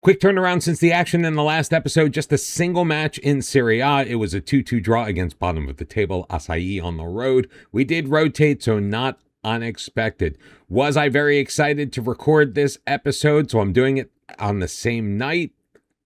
Quick turnaround since the action in the last episode, just a single match in Serie A. It was a 2-2 draw against bottom of the table Acai on the road. We did rotate, so not unexpected. Was I very excited to record this episode, so I'm doing it on the same night?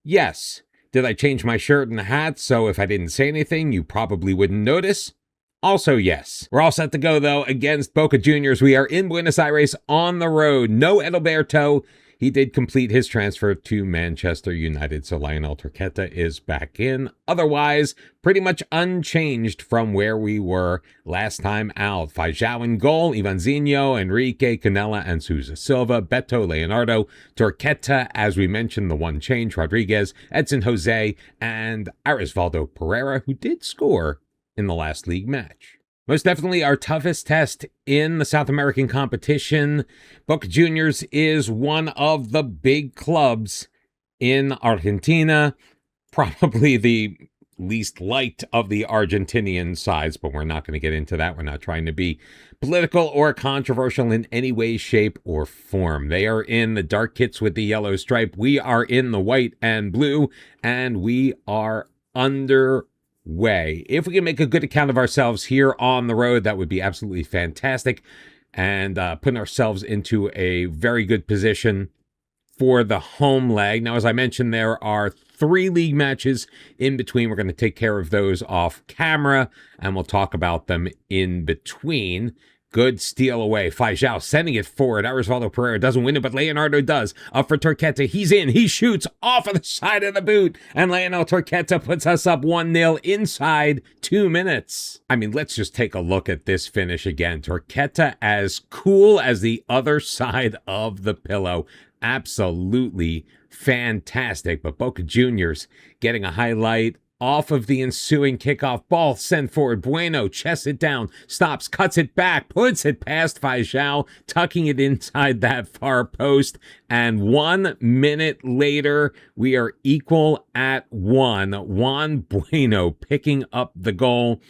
Yes. Did I change my shirt and hat, so if I didn't say anything, you probably wouldn't notice? Also, yes. We're all set to go, though, against Boca Juniors. We are in Buenos Aires on the road. No Edilberto. He did complete his transfer to Manchester United, so Lionel Torqueta is back in. Otherwise, pretty much unchanged from where we were last time out. Feijão in goal, Ivanzinho, Enrique, Canella, and Sousa Silva, Beto, Leonardo, Torqueta, as we mentioned, the one change, Rodriguez, Edson Jose, and Arisvaldo Pereira, who did score in the last league match. Most definitely our toughest test in the South American competition. Boca Juniors is one of the big clubs in Argentina, probably the least liked of the Argentinian sides, but we're not going to get into that. We're not trying to be political or controversial in any way, shape, or form. They are in the dark kits with the yellow stripe. We are in the white and blue, and we are underway. If we can make a good account of ourselves here on the road, that would be absolutely fantastic, and putting ourselves into a very good position for the home leg. Now, as I mentioned, there are 3 league matches in between. We're going to take care of those off camera, and we'll talk about them in between. Good steal away. Feijão sending it forward. Arisvaldo Pereira doesn't win it, but Leonardo does. Up for Torqueta. He's in. He shoots off of the side of the boot. And Lionel Torqueta puts us up 1-0 inside 2 minutes. I mean, let's just take a look at this finish again. Torqueta as cool as the other side of the pillow. Absolutely fantastic. But Boca Juniors getting a highlight off of the ensuing kickoff. Ball sent forward. Bueno chests it down, stops, cuts it back, puts it past Feijão, tucking it inside that far post. And 1 minute later, we are equal at 1. Juan Bueno picking up the goal.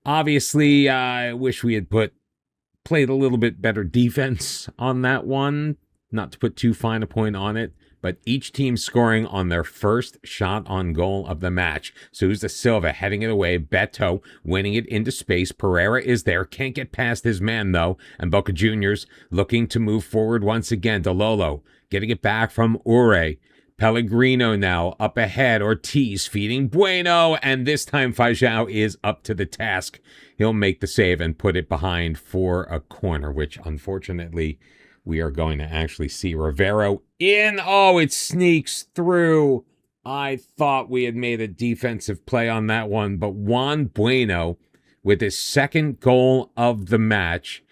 Obviously, I wish we had played a little bit better defense on that one. Not to put too fine a point on it, but each team scoring on their first shot on goal of the match. Sousa Silva heading it away. Beto winning it into space. Pereira is there. Can't get past his man, though. And Boca Juniors looking to move forward once again. DeLolo getting it back from Ure. Pellegrino now up ahead. Ortiz feeding Bueno. And this time Feijão is up to the task. He'll make the save and put it behind for a corner, which unfortunately we are going to actually see Rivero in. Oh, it sneaks through. I thought we had made a defensive play on that one, but Juan Bueno with his second goal of the match.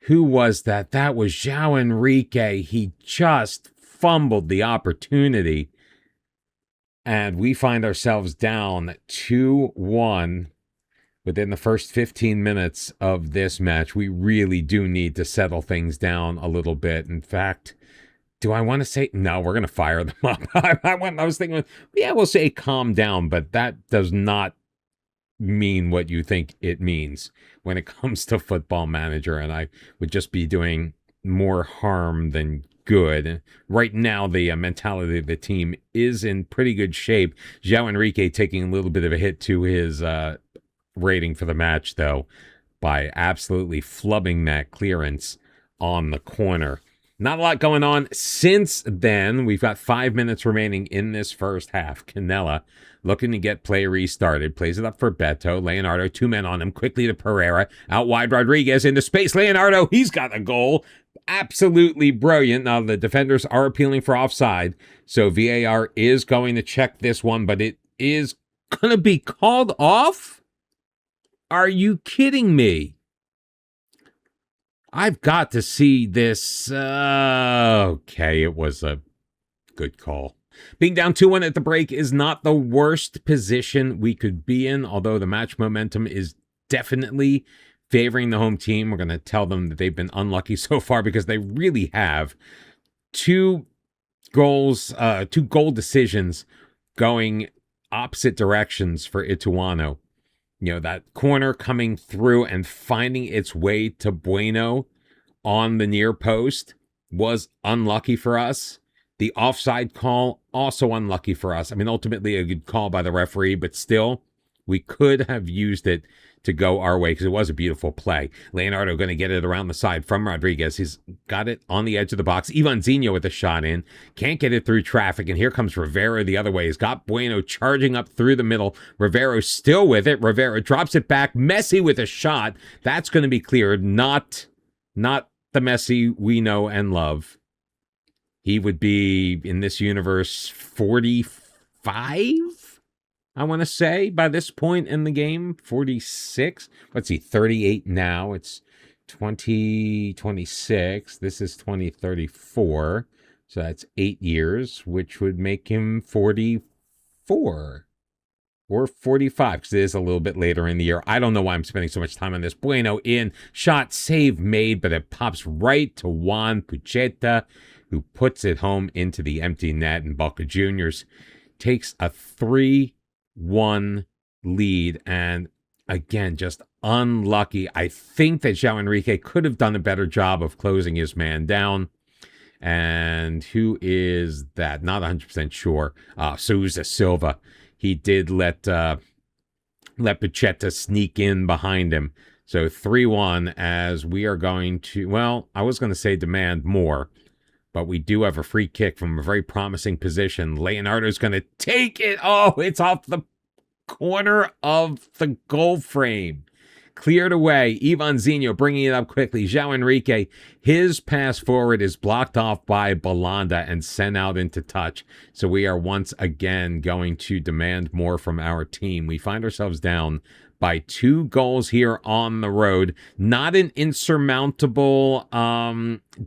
Who was that? That was João Enrique. He just fumbled the opportunity, and we find ourselves down 2-1 within the first 15 minutes of this match. We really do need to settle things down a little bit. In fact, do I want to say, no, we're going to fire them up. I was thinking, yeah, we'll say calm down, but that does not mean what you think it means when it comes to Football Manager, and I would just be doing more harm than good. Right now, the mentality of the team is in pretty good shape. João Enrique taking a little bit of a hit to his rating for the match, though, by absolutely flubbing that clearance on the corner. Not a lot going on since then. We've got 5 minutes remaining in this first half. Canella looking to get play restarted. Plays it up for Beto. Leonardo, 2 men on him. Quickly to Pereira. Out wide, Rodriguez into space. Leonardo, he's got a goal. Absolutely brilliant. Now, the defenders are appealing for offside, so VAR is going to check this one, but it is going to be called off? Are you kidding me? I've got to see this. Okay, it was a good call. Being down 2-1 at the break is not the worst position we could be in, although the match momentum is definitely favoring the home team. We're going to tell them that they've been unlucky so far because they really have. 2 goal decisions going opposite directions for Ituano. You know, that corner coming through and finding its way to Bueno on the near post was unlucky for us. The offside call, also unlucky for us. I mean, ultimately a good call by the referee, but still, we could have used it to go our way because it was a beautiful play. Leonardo going to get it around the side from Rodriguez. He's got it on the edge of the box. Ivanzinho with a shot in. Can't get it through traffic, and here comes Rivera the other way. He's got Bueno charging up through the middle. Rivera still with it. Rivera drops it back. Messi with a shot. That's going to be cleared. Not the Messi we know and love. He would be, in this universe, 45? I want to say, by this point in the game, 46. Let's see, 38 now. It's 2026. This is 2034. So that's 8 years, which would make him 44 or 45, because it is a little bit later in the year. I don't know why I'm spending so much time on this. Bueno in, shot, save made, but it pops right to Juan Pucheta, who puts it home into the empty net, and Boca Juniors takes a 3-1 lead, and again, just unlucky. I think that João Enrique could have done a better job of closing his man down. And who is that? Not 100% sure. Souza Silva. He did let Pacheta sneak in behind him. So 3-1, as we are going to, well, I was going to say demand more, but we do have a free kick from a very promising position. Leonardo's going to take it. Oh, it's off the corner of the goal frame. Cleared away. Ivanzinho bringing it up quickly. João Enrique, his pass forward is blocked off by Balanda and sent out into touch. So we are once again going to demand more from our team. We find ourselves down by 2 goals here on the road. Not an insurmountable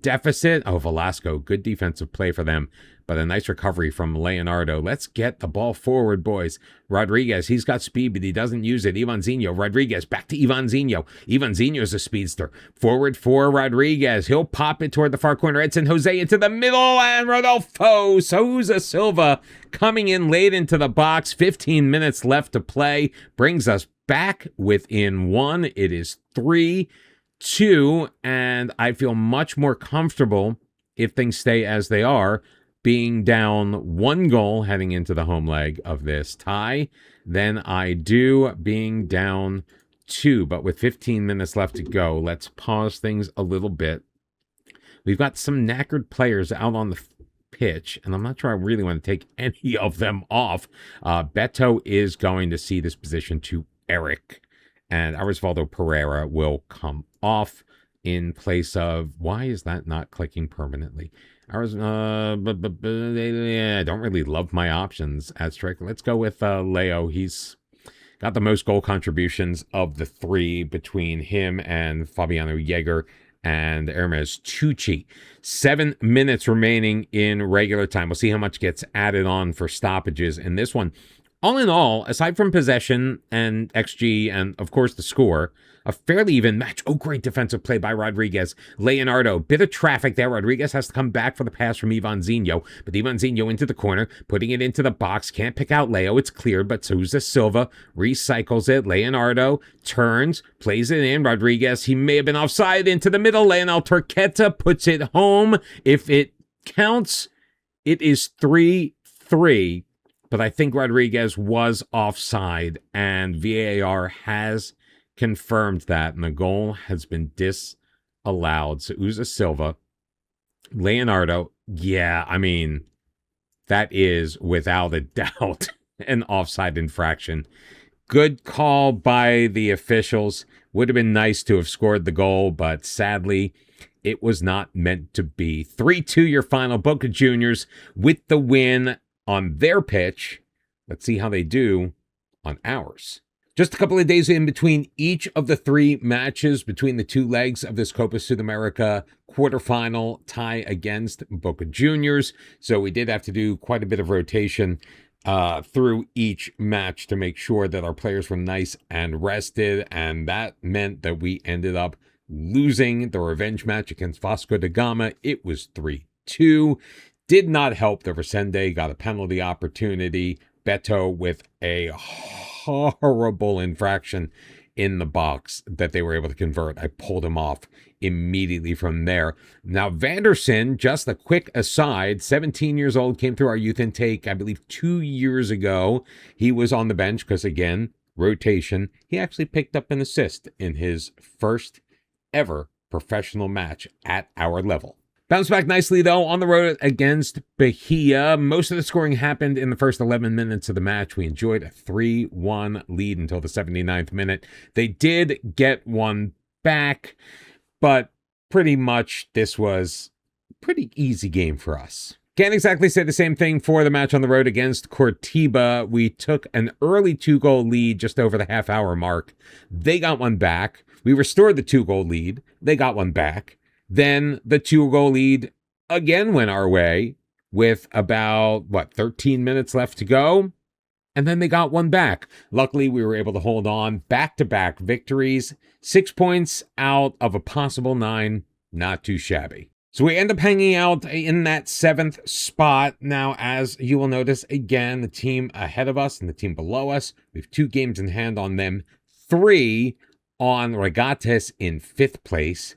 deficit. Oh, Velasco, good defensive play for them, but a nice recovery from Leonardo. Let's get the ball forward, boys. Rodriguez, he's got speed, but he doesn't use it. Ivanzinho, Rodriguez, back to Ivanzinho. Ivanzinho's a speedster. Forward for Rodriguez. He'll pop it toward the far corner. Edson Jose into the middle, and Rodolfo Souza Silva coming in late into the box. 15 minutes left to play. Brings us back within 1. It is 3-2, and I feel much more comfortable if things stay as they are, being down 1 goal heading into the home leg of this tie, than I do being down 2. But with 15 minutes left to go, let's pause things a little bit. We've got some knackered players out on the pitch, and I'm not sure I really want to take any of them off. Beto is going to see this position to Eric, and Arisvaldo Pereira will come off in place of, why is that not clicking permanently? I don't really love my options at striker. Let's go with Leo. He's got the most goal contributions of the 3 between him and Fabiano Jaeger and Hermes Tucci. 7 minutes remaining in regular time. We'll see how much gets added on for stoppages in this one. All in all, aside from possession and XG and, of course, the score, a fairly even match. Oh, great defensive play by Rodriguez. Leonardo, bit of traffic there. Rodriguez has to come back for the pass from Ivanzinho, but Ivanzinho into the corner, putting it into the box. Can't pick out Leo. It's cleared, but Souza Silva recycles it. Leonardo turns, plays it in. Rodriguez, he may have been offside, into the middle. Leonel Turqueta puts it home. If it counts, it is 3-3. But I think Rodriguez was offside, and VAR has confirmed that, and the goal has been disallowed. So Souza Silva, Leonardo, yeah, I mean, that is without a doubt an offside infraction. Good call by the officials. Would have been nice to have scored the goal, but sadly, it was not meant to be. 3-2 your final. Boca Juniors with the win on their pitch. Let's see how they do on ours. Just a couple of days in between each of the 3 matches between the 2 legs of this Copa Sudamerica quarterfinal tie against Boca Juniors. So we did have to do quite a bit of rotation through each match to make sure that our players were nice and rested. And that meant that we ended up losing the revenge match against Vasco da Gama. It was 3-2. Did not help that Resende got a penalty opportunity. Beto with a horrible infraction in the box that they were able to convert. I pulled him off immediately from there. Now, Vanderson, just a quick aside, 17 years old, came through our youth intake, I believe 2 years ago. He was on the bench because, again, rotation. He actually picked up an assist in his first ever professional match at our level. Bounced back nicely, though, on the road against Bahia. Most of the scoring happened in the first 11 minutes of the match. We enjoyed a 3-1 lead until the 79th minute. They did get one back, but pretty much this was a pretty easy game for us. Can't exactly say the same thing for the match on the road against Cortiba. We took an early 2-goal lead just over the half-hour mark. They got one back. We restored the 2-goal lead. They got one back. Then the 2-goal lead again went our way with about, 13 minutes left to go? And then they got one back. Luckily, we were able to hold on. Back-to-back victories. 6 points out of a possible 9. Not too shabby. So we end up hanging out in that 7th spot. Now, as you will notice, again, the team ahead of us and the team below us, we have 2 games in hand on them. 3 on Regates in 5th place.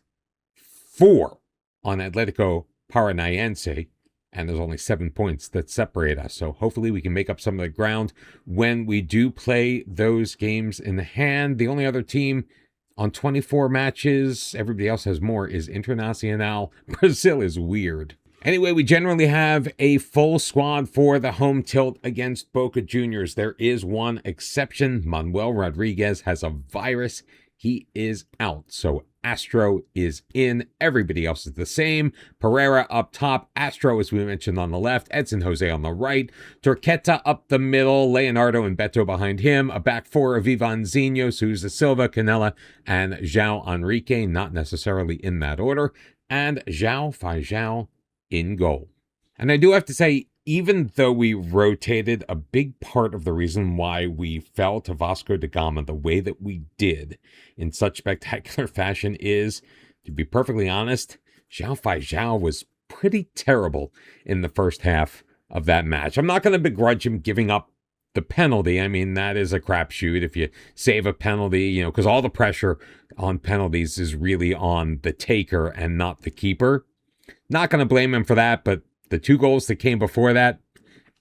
4 on Atletico Paranaense, and there's only 7 points that separate us. So hopefully we can make up some of the ground when we do play those games in hand. The only other team on 24 matches, everybody else has more, is Internacional. Brazil is weird. Anyway, we generally have a full squad for the home tilt against Boca Juniors. There is one exception. Manuel Rodriguez has a virus. He is out. So Astro is in. Everybody else is the same. Pereira up top. Astro, as we mentioned, on the left. Edson Jose on the right. Turqueta up the middle. Leonardo and Beto behind him. A back 4 of Ivanzinho, Souza Silva, Canella, and João Enrique. Not necessarily in that order. And João Feijão in goal. And I do have to say, even though we rotated, a big part of the reason why we fell to Vasco da Gama the way that we did in such spectacular fashion is, to be perfectly honest, João Feijão was pretty terrible in the first half of that match. I'm not going to begrudge him giving up the penalty. I mean, that is a crapshoot if you save a penalty, because all the pressure on penalties is really on the taker and not the keeper. Not going to blame him for that, but the 2 goals that came before that,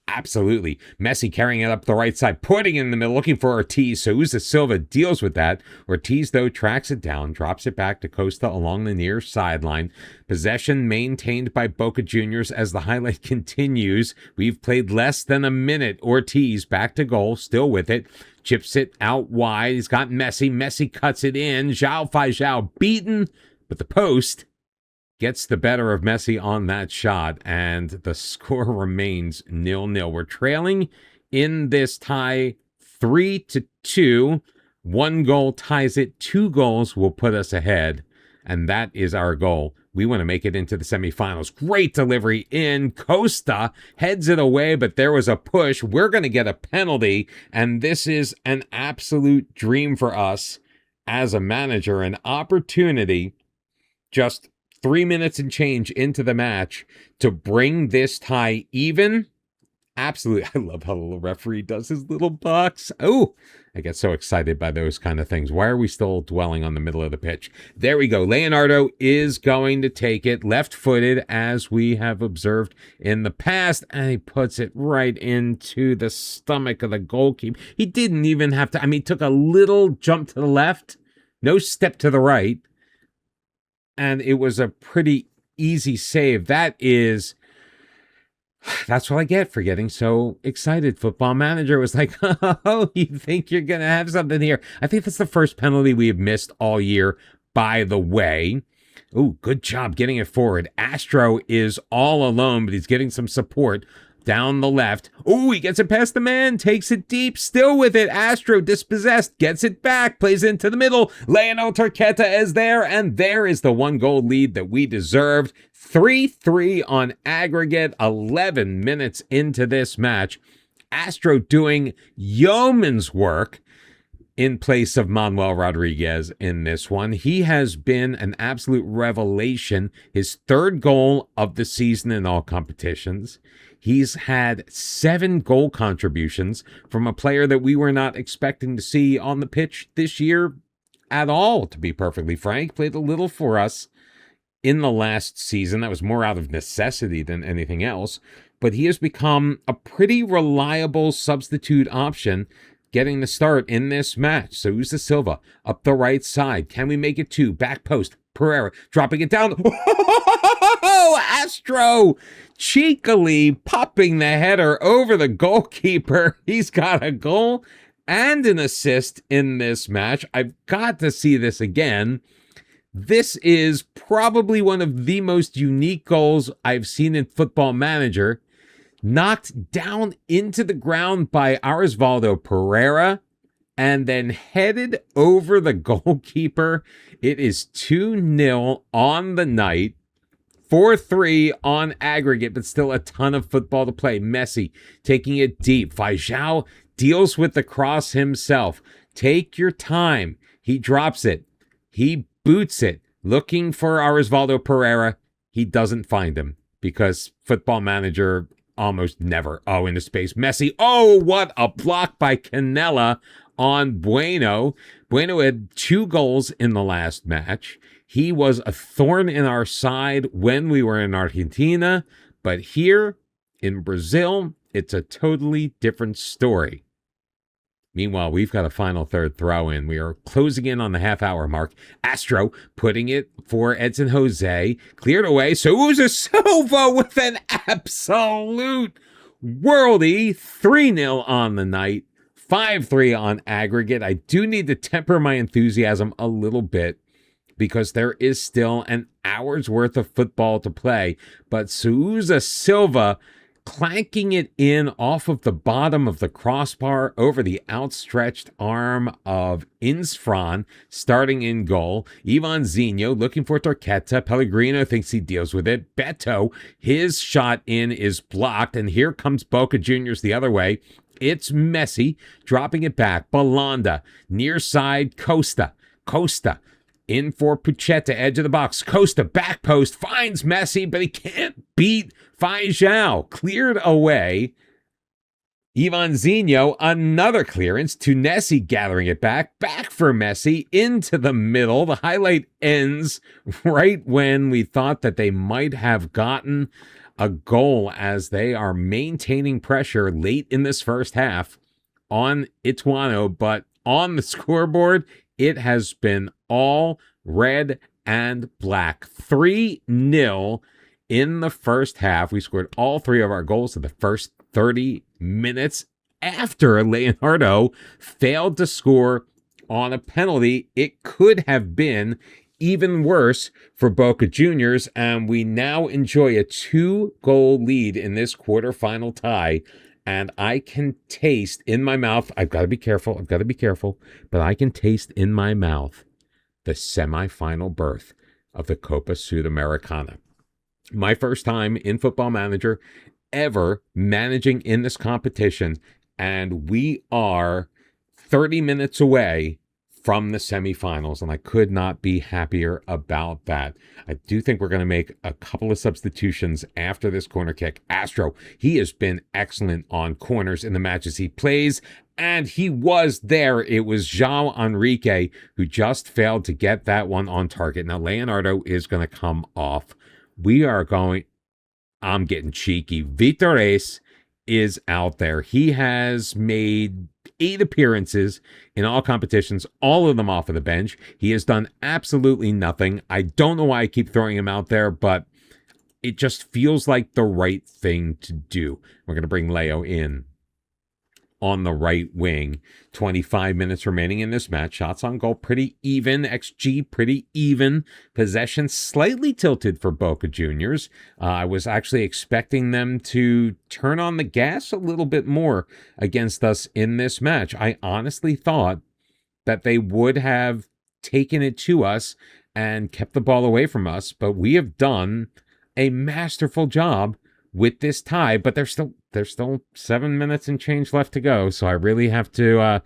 absolutely. Messi carrying it up the right side, putting it in the middle, looking for Ortiz. Souza Silva deals with that. Ortiz, though, tracks it down, drops it back to Costa along the near sideline. Possession maintained by Boca Juniors as the highlight continues. We've played less than a minute. Ortiz back to goal, still with it. Chips it out wide. He's got Messi. Messi cuts it in. João Feijão beaten, but the post gets the better of Messi on that shot, and the score remains 0-0. We're trailing in this tie 3-2. 1 goal ties it. 2 goals will put us ahead, and that is our goal. We want to make it into the semifinals. Great delivery in. Costa heads it away, but there was a push. We're going to get a penalty, and this is an absolute dream for us as a manager, an opportunity just 3 minutes and change into the match to bring this tie even. Absolutely. I love how the little referee does his little box. Oh, I get so excited by those kind of things. Why are we still dwelling on the middle of the pitch? There we go. Leonardo is going to take it left-footed, as we have observed in the past, and he puts it right into the stomach of the goalkeeper. He didn't even have to, he took a little jump to the left, no step to the right, and it was a pretty easy save. That's what I get for getting so excited. Football Manager was like, oh, you think you're going to have something here? I think that's the first penalty we have missed all year, by the way. Oh, good job getting it forward. Astro is all alone, but he's getting some support down the left. Oh, he gets it past the man, takes it deep, still with it. Astro dispossessed, gets it back, plays into the middle. Leonel Turqueta is there, and there is the 1-goal lead that we deserved. 3-3 on aggregate, 11 minutes into this match. Astro doing yeoman's work in place of Manuel Rodriguez in this one. He has been an absolute revelation. His 3rd goal of the season in all competitions. He's had 7 goal contributions from a player that we were not expecting to see on the pitch this year at all, to be perfectly frank. Played a little for us in the last season. That was more out of necessity than anything else. But he has become a pretty reliable substitute option getting the start in this match. So Sousa Silva up the right side. Can we make it 2? Back post. Pereira dropping it down. Oh, Astro cheekily popping the header over the goalkeeper. He's got a goal and an assist in this match. I've got to see this again. This is probably one of the most unique goals I've seen in Football Manager. Knocked down into the ground by Osvaldo Pereira and then headed over the goalkeeper. It is 2-0 on the night. 4-3 on aggregate, but still a ton of football to play. Messi taking it deep. Fajal deals with the cross himself. Take your time. He drops it. He boots it. Looking for Osvaldo Pereira. He doesn't find him because Football Manager almost never. Oh, into space. Messi. Oh, what a block by Canella on Bueno. Bueno had 2 goals in the last match. He was a thorn in our side when we were in Argentina, but here in Brazil, it's a totally different story. Meanwhile, we've got a final third throw in. We are closing in on the half-hour mark. Astro putting it for Edson Jose. Cleared away. Sousa Silva with an absolute worldie. 3-0 on the night. 5-3 on aggregate. I do need to temper my enthusiasm a little bit because there is still an hour's worth of football to play. But Sousa Silva clanking it in off of the bottom of the crossbar over the outstretched arm of Insfran, starting in goal. Ivan Zinho looking for Torqueta. Pellegrino thinks he deals with it. Beto, his shot in is blocked, and here comes Boca Juniors the other way. It's Messi dropping it back. Balanda, near side, Costa. In for Puchetta, edge of the box. Costa, back post, finds Messi, but he can't beat Fajal. Cleared away. Ivan Zinho, another clearance. Tunesi gathering it back for Messi, into the middle. The highlight ends right when we thought that they might have gotten a goal as they are maintaining pressure late in this first half on Ituano, but on the scoreboard, it has been all red and black. 3-0 in the first half. We scored all 3 of our goals in the first 30 minutes after Leonardo failed to score on a penalty. It could have been even worse for Boca Juniors, and we now enjoy a 2-goal lead in this quarterfinal tie. And I can taste in my mouth, I've got to be careful, but I can taste in my mouth the semifinal berth of the Copa Sudamericana. My first time in Football Manager ever managing in this competition, and we are 30 minutes away from the semifinals, and I could not be happier about that. I do think we're going to make a couple of substitutions after this corner kick. Astro, he has been excellent on corners in the matches he plays, and he was there. It was João Enrique who just failed to get that one on target. Now, Leonardo is going to come off. I'm getting cheeky. Vitores is out there. He has made 8 appearances in all competitions, all of them off of the bench. He has done absolutely nothing. I don't know why I keep throwing him out there, but it just feels like the right thing to do. We're going to bring Leo in on the right wing. 25 minutes remaining in this match. Shots on goal pretty even. XG pretty even. Possession slightly tilted for Boca Juniors. I was actually expecting them to turn on the gas a little bit more against us in this match. I honestly thought that they would have taken it to us and kept the ball away from us, but we have done a masterful job with this tie, but there's still 7 minutes and change left to go, so I really have to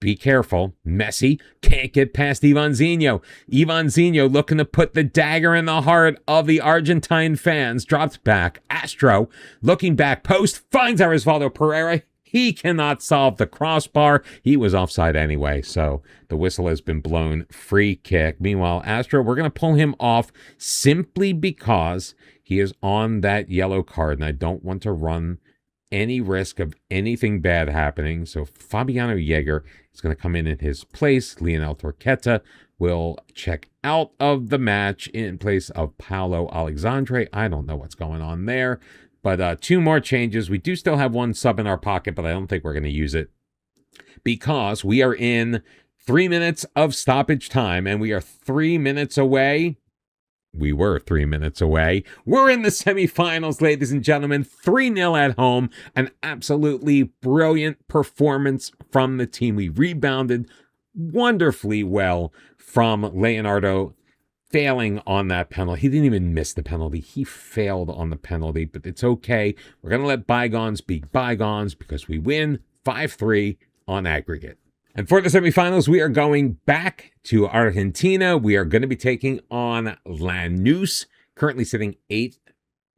be careful. Messi can't get past Ivan Zinho. Ivan Zinho looking to put the dagger in the heart of the Argentine fans. Drops back. Astro looking back post, finds Osvaldo Pereira. He cannot solve the crossbar. He was offside anyway, so the whistle has been blown. Free kick. Meanwhile, Astro, we're going to pull him off simply because he is on that yellow card, and I don't want to run any risk of anything bad happening. So Fabiano Jaeger is going to come in his place. Lionel Torqueta will check out of the match in place of Paolo Alexandre. I don't know what's going on there. But 2 more changes. We do still have 1 sub in our pocket, but I don't think we're going to use it because we are in 3 minutes of stoppage time, and we are 3 minutes away. We were 3 minutes away. We're in the semifinals, ladies and gentlemen. 3-0 at home. An absolutely brilliant performance from the team. We rebounded wonderfully well from Leonardo failing on that penalty. He didn't even miss the penalty. He failed on the penalty, but it's okay. We're going to let bygones be bygones because we win 5-3 on aggregate. And for the semifinals, we are going back to Argentina. We are going to be taking on Lanús, currently sitting 8th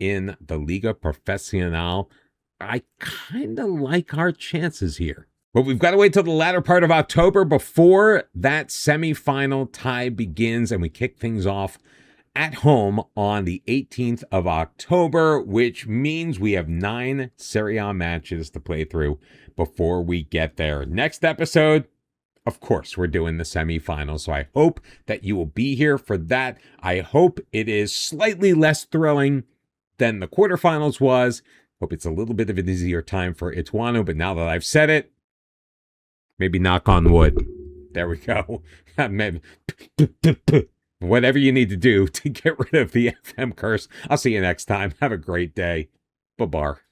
in the Liga Profesional. I kind of like our chances here. But we've got to wait till the latter part of October before that semifinal tie begins, and we kick things off at home on the 18th of October, which means we have 9 Serie A matches to play through before we get there. Next episode, of course, we're doing the semifinals, so I hope that you will be here for that. I hope it is slightly less thrilling than the quarterfinals was. Hope it's a little bit of an easier time for Ituano, but now that I've said it, maybe knock on wood. There we go. Whatever you need to do to get rid of the FM curse. I'll see you next time. Have a great day. Bye-bye.